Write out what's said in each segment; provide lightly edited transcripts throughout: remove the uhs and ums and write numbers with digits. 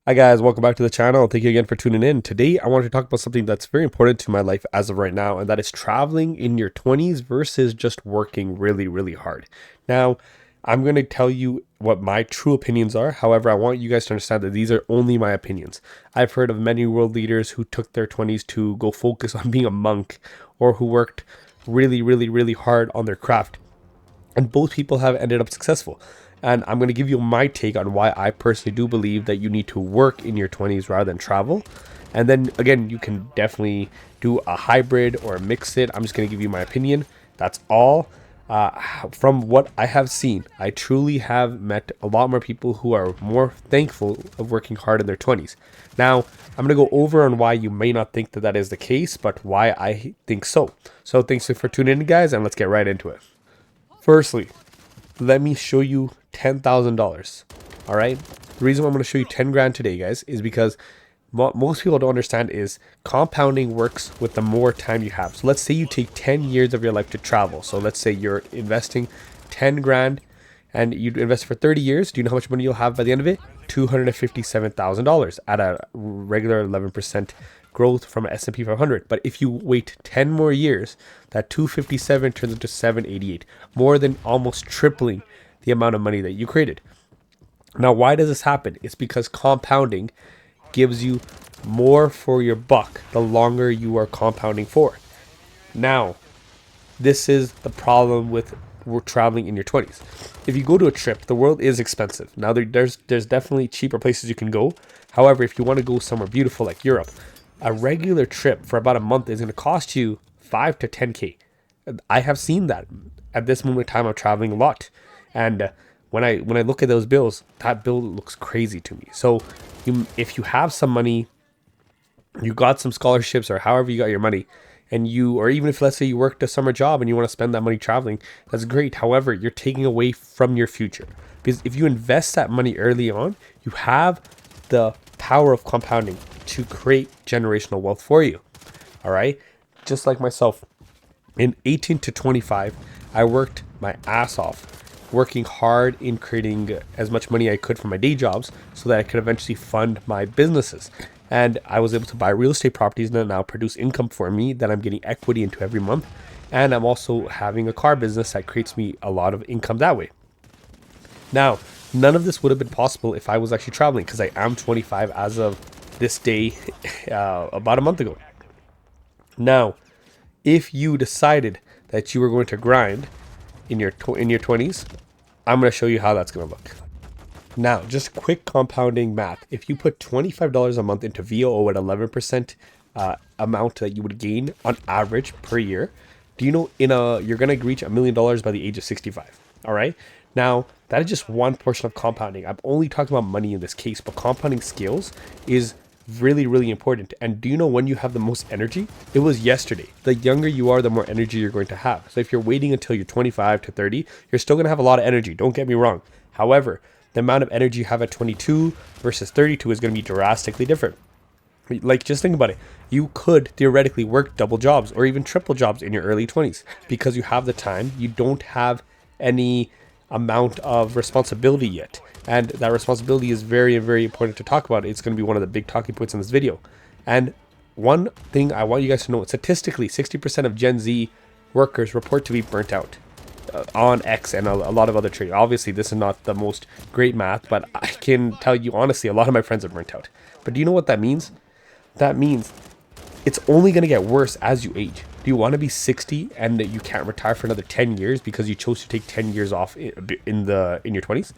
Hi guys, welcome back to the channel. Thank you again for tuning in. Today I wanted to talk about something that's very important to my life as of right now, and that is traveling in your 20s versus just working really hard. Now, I'm going to tell you what my true opinions are. However, I want you guys to understand that these are only my opinions. I've heard of many world leaders who took their 20s to go focus on being a monk or who worked really hard on their craft, and both people have ended up successful. And I'm going to give you my take on why I personally do believe that you need to work in your 20s rather than travel. And then again, you can definitely do a hybrid or mix it. I'm just going to give you my opinion. That's all. From what I have seen, I truly have met a lot more people who are more thankful of working hard in their 20s. Now, I'm going to go over on why you may not think that that is the case, but why I think so. So thanks for tuning in, guys, and let's get right into it. Firstly, let me show you $10,000. All right. The reason why I'm going to show you 10 grand today, guys, is because what most people don't understand is compounding works with the more time you have. So let's say you take 10 years of your life to travel. So let's say you're investing 10 grand and you invest for 30 years. Do you know how much money you'll have by the end of it? $257,000 at a regular 11% growth from S&P 500. But if you wait 10 more years, that 257 turns into 788, more than almost tripling the amount of money that you created. Now, why does this happen? It's because compounding gives you more for your buck the longer you are compounding for. Now, this is the problem with traveling in your 20s. If you go to a trip, the world is expensive. Now, there's definitely cheaper places you can go. However, if you want to go somewhere beautiful like Europe, a regular trip for about a month is going to cost you 5 to 10K. I have seen that at this moment in time. I'm traveling a lot, and when I look at those bills, that bill looks crazy to me. So, if you have some money, you got some scholarships or however you got your money, and or even if let's say you worked a summer job and you want to spend that money traveling, that's great. However, you're taking away from your future, because if you invest that money early on, you have the power of compounding to create generational wealth for you. All right. Just like myself, in 18 to 25, I worked my ass off, working hard in creating as much money I could from my day jobs so that I could eventually fund my businesses. And I was able to buy real estate properties that now produce income for me that I'm getting equity into every month. And I'm also having a car business that creates me a lot of income that way. Now, none of this would have been possible if I was actually traveling, because I am 25 as of this day, about a month ago. Now, if you decided that you were going to grind in your 20s, I'm going to show you how that's going to look. Now, just quick compounding math. If you put $25 a month into VOO at 11% amount that you would gain on average per year, do you know you're going to reach $1 million by the age of 65? All right. Now, that is just one portion of compounding. I'm only talking about money in this case, but compounding skills is really important. And do you know when you have the most energy? It was yesterday. The younger you are, the more energy you're going to have. So if you're waiting until you're 25 to 30, you're still going to have a lot of energy. Don't get me wrong. However, the amount of energy you have at 22 versus 32 is going to be drastically different. Like, just think about it. You could theoretically work double jobs or even triple jobs in your early 20s because you have the time. You don't have any amount of responsibility yet. And that responsibility is very important to talk about. It's going to be one of the big talking points in this video. And one thing I want you guys to know, statistically, 60% of Gen Z workers report to be burnt out on X and a lot of other trades. Obviously, this is not the most great math, but I can tell you honestly, a lot of my friends are burnt out. But do you know what that means? That means it's only going to get worse as you age. Do you want to be 60 and you can't retire for another 10 years because you chose to take 10 years off in your 20s?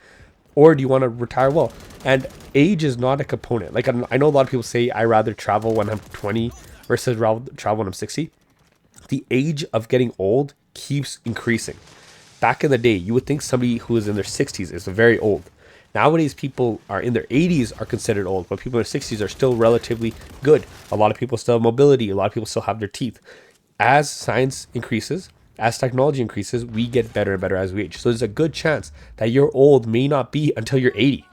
Or do you want to retire well? And age is not a component. Like, I know a lot of people say I rather travel when I'm 20 versus travel when I'm 60. The age of getting old keeps increasing. Back in the day, you would think somebody who is in their 60s is very old. Nowadays, people are in their 80s are considered old, but people in their 60s are still relatively good. A lot of people still have mobility. A lot of people still have their teeth. As science increases, as technology increases, we get better and better as we age. So there's a good chance that your old may not be until you're 80.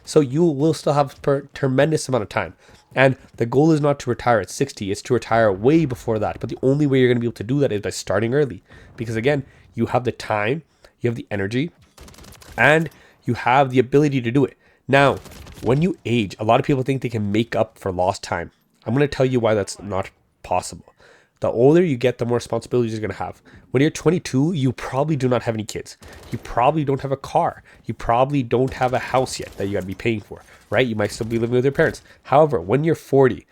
So you will still have a tremendous amount of time. And the goal is not to retire at 60, it's to retire way before that. But the only way you're going to be able to do that is by starting early. Because again, you have the time, you have the energy, and you have the ability to do it. Now, When you age, a lot of people think they can make up for lost time. I'm going to tell you why that's not possible. The older you get, the more responsibilities you're going to have. When you're 22, you probably do not have any kids. You probably don't have a car. You probably don't have a house yet that you got to be paying for, right? You might still be living with your parents. However, when you're 40,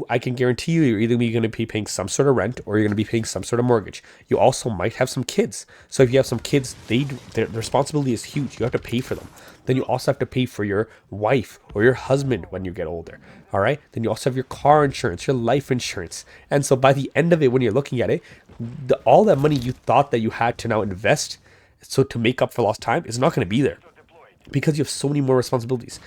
I can guarantee you're either going to be paying some sort of rent or you're going to be paying some sort of mortgage. You also might have some kids. So if you have some kids, their responsibility is huge. You have to pay for them. Then you also have to pay for your wife or your husband when you get older. All right. Then you also have your car insurance, your life insurance. And so by the end of it, when you're looking at it, all that money you thought that you had to now invest, so to make up for lost time, is not going to be there because you have so many more responsibilities.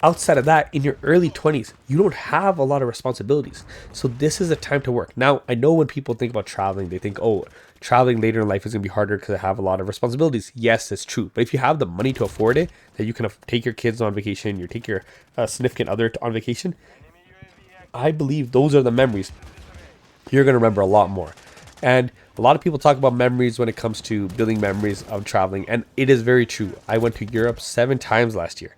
Outside of that, in your early 20s, you don't have a lot of responsibilities. So this is a time to work. Now, I know when people think about traveling, they think, oh, traveling later in life is going to be harder because I have a lot of responsibilities. Yes, it's true. But if you have the money to afford it, that you can take your kids on vacation, you take your significant other on vacation, I believe those are the memories you're going to remember a lot more. And a lot of people talk about memories when it comes to building memories of traveling. And it is very true. I went to Europe 7 times last year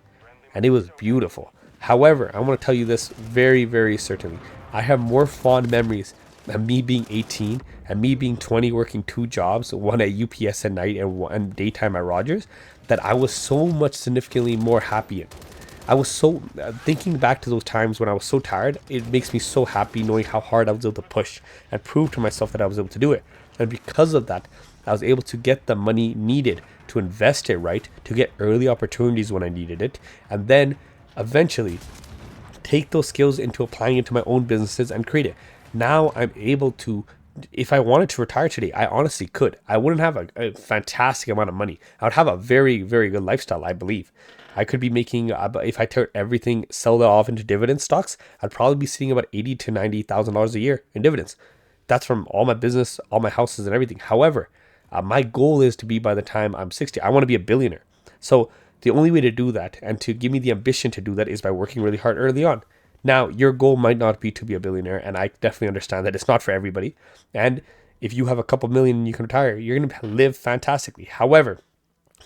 and it was beautiful. However, I want to tell you this very, very certainly. I have more fond memories of me being 18 and me being 20 working 2 jobs, one at UPS at night and one daytime at Rogers, that I was so much significantly more happy in. I was so thinking back to those times when I was so tired, it makes me so happy knowing how hard I was able to push and prove to myself that I was able to do it. And because of that, I was able to get the money needed to invest it right, to get early opportunities when I needed it, and then eventually take those skills into applying it to my own businesses and create it. Now I'm able to, if I wanted to retire today, I honestly could. I wouldn't have a fantastic amount of money. I would have a very, very good lifestyle, I believe. I could be making, if I took everything, sell it off into dividend stocks, I'd probably be seeing about $80,000 to $90,000 a year in dividends. That's from all my business, all my houses and everything. However, my goal is to be, by the time I'm 60, I want to be a billionaire. So the only way to do that and to give me the ambition to do that is by working really hard early on. Now, your goal might not be to be a billionaire, and I definitely understand that it's not for everybody. And if you have a couple million and you can retire, you're going to live fantastically. However,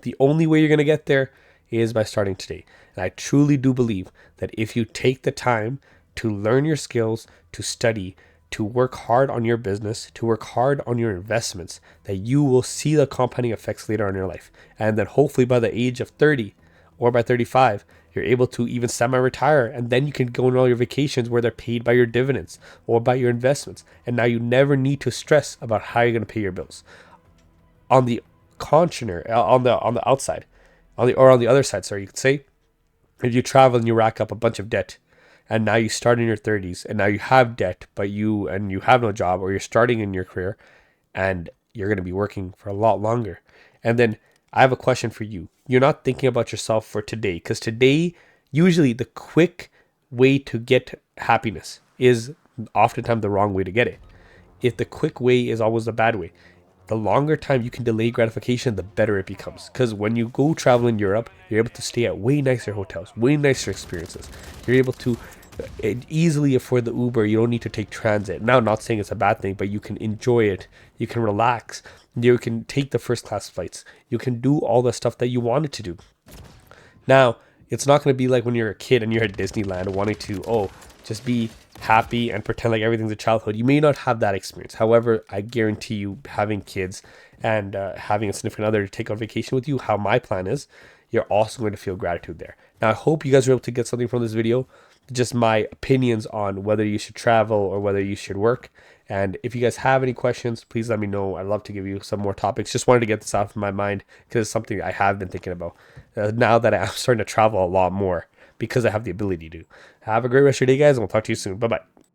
the only way you're going to get there is by starting today. And I truly do believe that if you take the time to learn your skills, to study, to work hard on your business, to work hard on your investments, that you will see the compounding effects later on in your life. And then hopefully by the age of 30 or by 35, you're able to even semi-retire, and then you can go on all your vacations where they're paid by your dividends or by your investments. And now you never need to stress about how you're going to pay your bills. On the contrary, on the outside, on the other side, sorry, you could say, if you travel and you rack up a bunch of debt, and now you start in your 30s, and now you have debt, but you have no job, or you're starting in your career, and you're going to be working for a lot longer. And then I have a question for you. You're not thinking about yourself for today, because today, usually the quick way to get happiness is oftentimes the wrong way to get it. If the quick way is always the bad way, the longer time you can delay gratification, the better it becomes. Because when you go travel in Europe, you're able to stay at way nicer hotels, way nicer experiences. You're able to easily afford the Uber. You don't need to take transit. Now, not saying it's a bad thing, but you can enjoy it. You can relax. You can take the first class flights. You can do all the stuff that you wanted to do. Now, it's not going to be like when you're a kid and you're at Disneyland wanting to, just be happy and pretend like everything's a childhood. You may not have that experience. However, I guarantee you, having kids and having a significant other to take on vacation with you, how my plan is, you're also going to feel gratitude there. Now, I hope you guys were able to get something from this video. Just my opinions on whether you should travel or whether you should work. And if you guys have any questions, please let me know. I'd love to give you some more topics. Just wanted to get this out of my mind because it's something I have been thinking about now that I'm starting to travel a lot more because I have the ability to. Have a great rest of your day, guys, and we'll talk to you soon. Bye-bye.